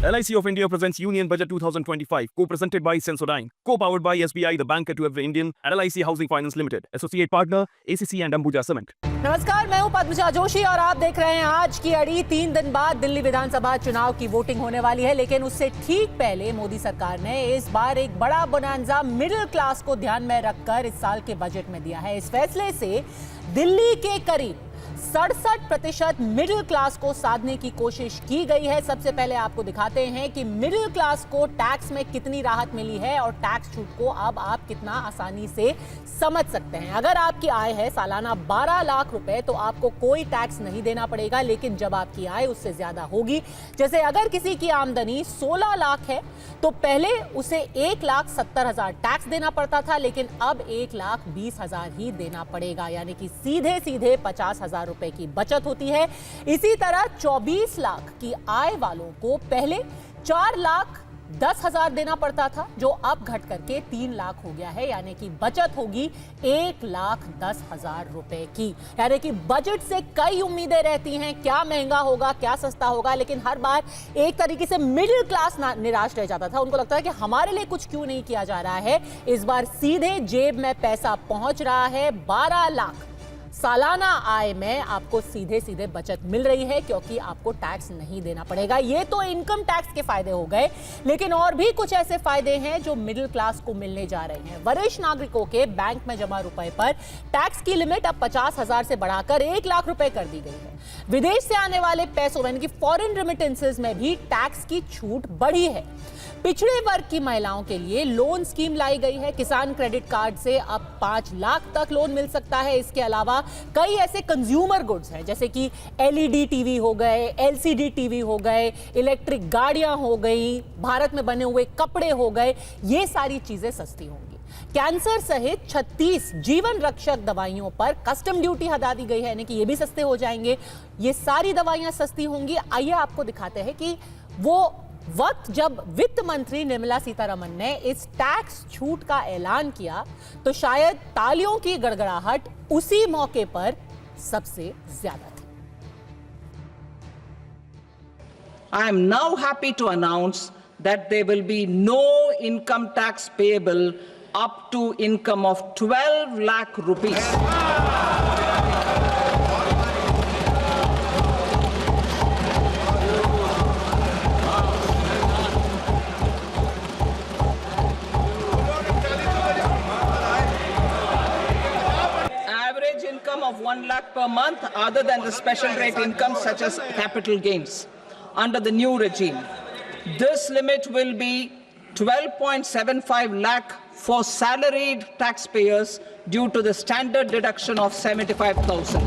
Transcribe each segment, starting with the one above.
LIC of India presents Union Budget 2025, co-presented by Sensodyne, co-powered by SBI, the banker to every Indian, and LIC Housing Finance Limited, associate partner ACC and Ambuja Cement. नमस्कार, मैं हूं पद्मजा जोशी और आप देख रहे हैं आज की अड़ी। 3 दिन बाद दिल्ली विधानसभा चुनाव की वोटिंग होने वाली है, लेकिन उससे ठीक पहले मोदी सरकार ने इस बार एक बड़ा बोनांजा मिडिल क्लास को ध्यान में रखकर इस साल के बजट में दिया है। इस फैसले से दिल्ली के करीब 67% मिडिल क्लास को साधने की कोशिश की गई है। सबसे पहले आपको दिखाते हैं कि मिडिल क्लास को टैक्स में कितनी राहत मिली है और टैक्स छूट को अब आप कितना आसानी से समझ सकते हैं। अगर आपकी आय है सालाना 12 लाख रुपए तो आपको कोई टैक्स नहीं देना पड़ेगा, लेकिन जब आपकी आय उससे ज्यादा होगी, जैसे अगर किसी की आमदनी 16 लाख है तो पहले उसे 1,70,000 टैक्स देना पड़ता था, लेकिन अब 1,20,000 ही देना पड़ेगा, यानी कि सीधे सीधे 50,000 रुपए की बचत होती है। इसी तरह 24 लाख की आय वालों को पहले 4,10,000 देना पड़ता था, जो अब घट करके 3 लाख हो गया है, यानी कि बचत होगी 1,10,000 रुपए की। यानी कि बजट से कई उम्मीदें रहती हैं, क्या महंगा होगा, क्या सस्ता होगा, लेकिन हर बार एक तरीके से मिडिल क्लास निराश रह जाता था। उनको लगता है कि हमारे लिए कुछ क्यों नहीं किया जा रहा है। इस बार सीधे जेब में पैसा पहुंच रहा है। 12 लाख सालाना आय में आपको सीधे सीधे बचत मिल रही है, क्योंकि आपको टैक्स नहीं देना पड़ेगा। ये तो इनकम टैक्स के फायदे हो गए, लेकिन और भी कुछ ऐसे फायदे हैं जो मिडिल क्लास को मिलने जा रहे हैं। वरिष्ठ नागरिकों के बैंक में जमा रुपए पर टैक्स की लिमिट अब 50,000 से बढ़ाकर 1 लाख रुपए कर दी गई है। विदेश से आने वाले पैसों यानी कि फॉरेन रेमिटेंसेस में भी टैक्स की छूट बढ़ी है। पिछड़े वर्ग की महिलाओं के लिए लोन स्कीम लाई गई है। किसान क्रेडिट कार्ड से अब 5 लाख तक लोन मिल सकता है। इसके अलावा कई ऐसे कंज्यूमर गुड्स हैं, जैसे कि LED टीवी हो गए, LCD टीवी हो गए, इलेक्ट्रिक गाड़ियां हो गई, भारत में बने हुए कपड़े हो गए, ये सारी चीजें सस्ती होंगी। कैंसर सहित 36 जीवन रक्षक दवाइयों पर कस्टम ड्यूटी हटा दी गई है, यानी कि ये भी सस्ते हो जाएंगे। ये सारी दवाइयां सस्ती होंगी। आइए आपको दिखाते हैं कि वो वक्त जब वित्त मंत्री निर्मला सीतारमण ने इस टैक्स छूट का ऐलान किया तो शायद तालियों की गड़गड़ाहट उसी मौके पर सबसे ज्यादा थी। I am now happy to announce that there will be no income tax payable up to income of 12 lakh rupees. Of 1 lakh per month, other than the special rate income such as capital gains under the new regime. This limit will be 12.75 lakh for salaried taxpayers due to the standard deduction of 75,000.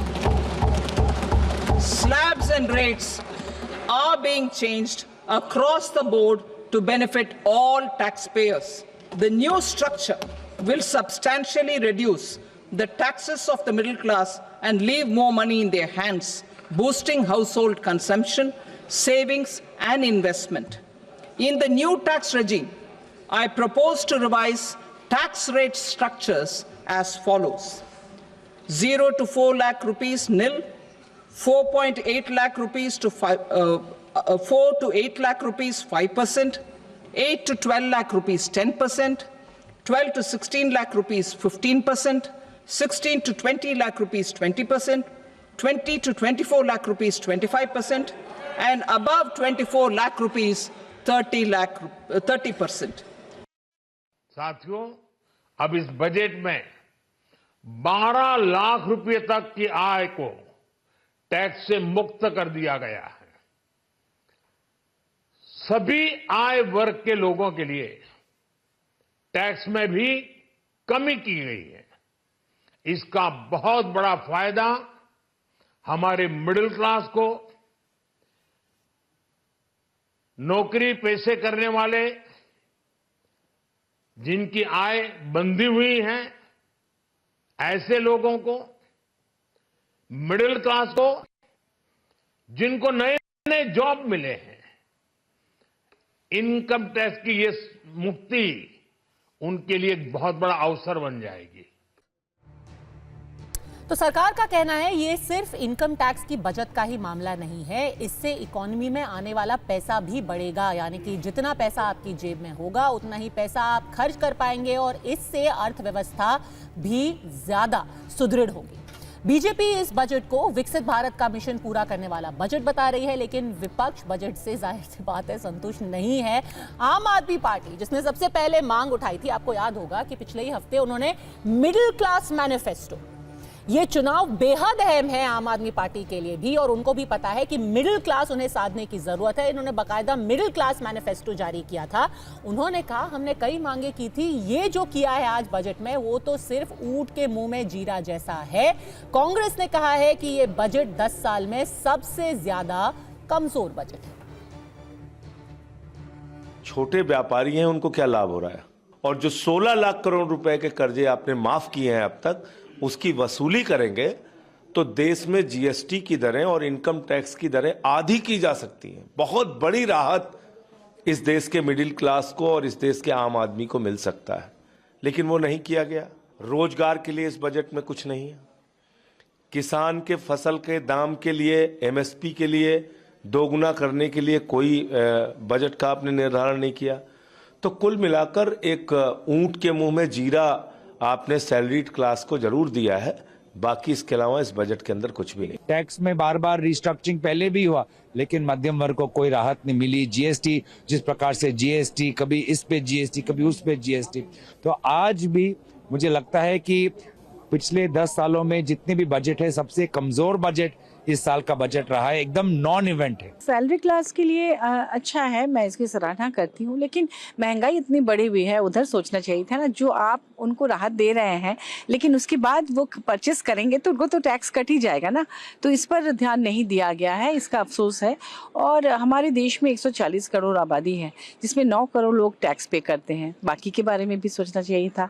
Slabs and rates are being changed across the board to benefit all taxpayers. The new structure will substantially reduce the taxes of the middle class and leave more money in their hands, boosting household consumption, savings and investment. In the new tax regime, I propose to revise tax rate structures as follows: 0 to 4 lakh rupees nil, 4.8 lakh rupees to 4 to 8 lakh rupees 5%, 8 to 12 lakh rupees 10%, 12 to 16 lakh rupees 15%, 16 to 20 lakh rupees 20%, 20 to 24 lakh rupees 25%, and above 24 lakh rupees 30%. साथियों, अब इस budget में 12 लाख रुपए तक की आय को tax से मुक्त कर दिया गया है। सभी आय वर्ग के लोगों के लिए टैक्स में भी कमी की गई है। इसका बहुत बड़ा फायदा हमारे मिडिल क्लास को, नौकरी पेशे करने वाले, जिनकी आय बंधी हुई है, ऐसे लोगों को, मिडिल क्लास को, जिनको नए नए जॉब मिले हैं, इनकम टैक्स की ये मुक्ति उनके लिए एक बहुत बड़ा अवसर बन जाएगी। तो सरकार का कहना है ये सिर्फ इनकम टैक्स की बचत का ही मामला नहीं है, इससे इकोनॉमी में आने वाला पैसा भी बढ़ेगा, यानी कि जितना पैसा आपकी जेब में होगा उतना ही पैसा आप खर्च कर पाएंगे और इससे अर्थव्यवस्था भी ज्यादा सुदृढ़ होगी। बीजेपी इस बजट को विकसित भारत का मिशन पूरा करने वाला बजट बता रही है, लेकिन विपक्ष बजट से जाहिर सी बात है संतुष्ट नहीं है। आम आदमी पार्टी जिसने सबसे पहले मांग उठाई थी, आपको याद होगा कि पिछले ही हफ्ते उन्होंने मिडिल क्लास मैनिफेस्टो, ये चुनाव बेहद अहम है आम आदमी पार्टी के लिए भी और उनको भी पता है कि मिडिल क्लास उन्हें साधने की जरूरत है। इन्होंने बाकायदा मिडिल क्लास मैनिफेस्टो जारी किया था। उन्होंने कहा हमने कई मांगे की थी, ये जो किया है आज बजट में वो तो सिर्फ ऊंट के मुंह में जीरा जैसा है। कांग्रेस ने कहा है कि ये बजट 10 साल में सबसे ज्यादा कमजोर बजट है। छोटे व्यापारी हैं, उनको क्या लाभ हो रहा है? और जो 16 लाख करोड़ रुपए के कर्जे आपने माफ किए हैं अब तक, उसकी वसूली करेंगे तो देश में जीएसटी की दरें और इनकम टैक्स की दरें आधी की जा सकती हैं। बहुत बड़ी राहत इस देश के मिडिल क्लास को और इस देश के आम आदमी को मिल सकता है, लेकिन वो नहीं किया गया। रोजगार के लिए इस बजट में कुछ नहीं है। किसान के फसल के दाम के लिए, एमएसपी के लिए दोगुना करने के लिए कोई बजट का आपने निर्धारण नहीं किया। तो कुल मिलाकर एक ऊंट के मुंह में जीरा आपने सैलरीड क्लास को जरूर दिया है, बाकी इसके अलावा इस बजट के अंदर कुछ भी नहीं। टैक्स में बार बार रिस्ट्रक्चरिंग पहले भी हुआ, लेकिन मध्यम वर्ग को कोई राहत नहीं मिली। जीएसटी, जिस प्रकार से जीएसटी, कभी इस पे जीएसटी, कभी उस पे जीएसटी, तो आज भी मुझे लगता है कि पिछले 10 सालों में जितने भी बजट है, सबसे कमजोर बजट इस साल का बजट रहा है। एकदम नॉन इवेंट है। सैलरी क्लास के लिए अच्छा है, मैं इसकी सराहना करती हूँ, लेकिन महंगाई इतनी बढ़ी हुई है, उधर सोचना चाहिए था ना। जो आप उनको राहत दे रहे हैं, लेकिन उसके बाद वो परचेस करेंगे तो उनको तो टैक्स कट ही जाएगा ना, तो इस पर ध्यान नहीं दिया गया है, इसका अफसोस है। और हमारे देश में 140 करोड़ आबादी है, जिसमें 9 करोड़ लोग टैक्स पे करते हैं, बाकी के बारे में भी सोचना चाहिए था।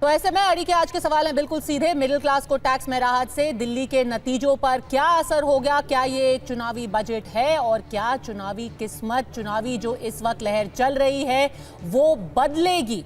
तो ऐसे में अड़ी के आज के सवाल हैं बिल्कुल सीधे। मिडिल क्लास को टैक्स में राहत से दिल्ली के नतीजों पर क्या असर हो गया? क्या ये एक चुनावी बजट है और क्या चुनावी किस्मत, चुनावी जो इस वक्त लहर चल रही है वो बदलेगी?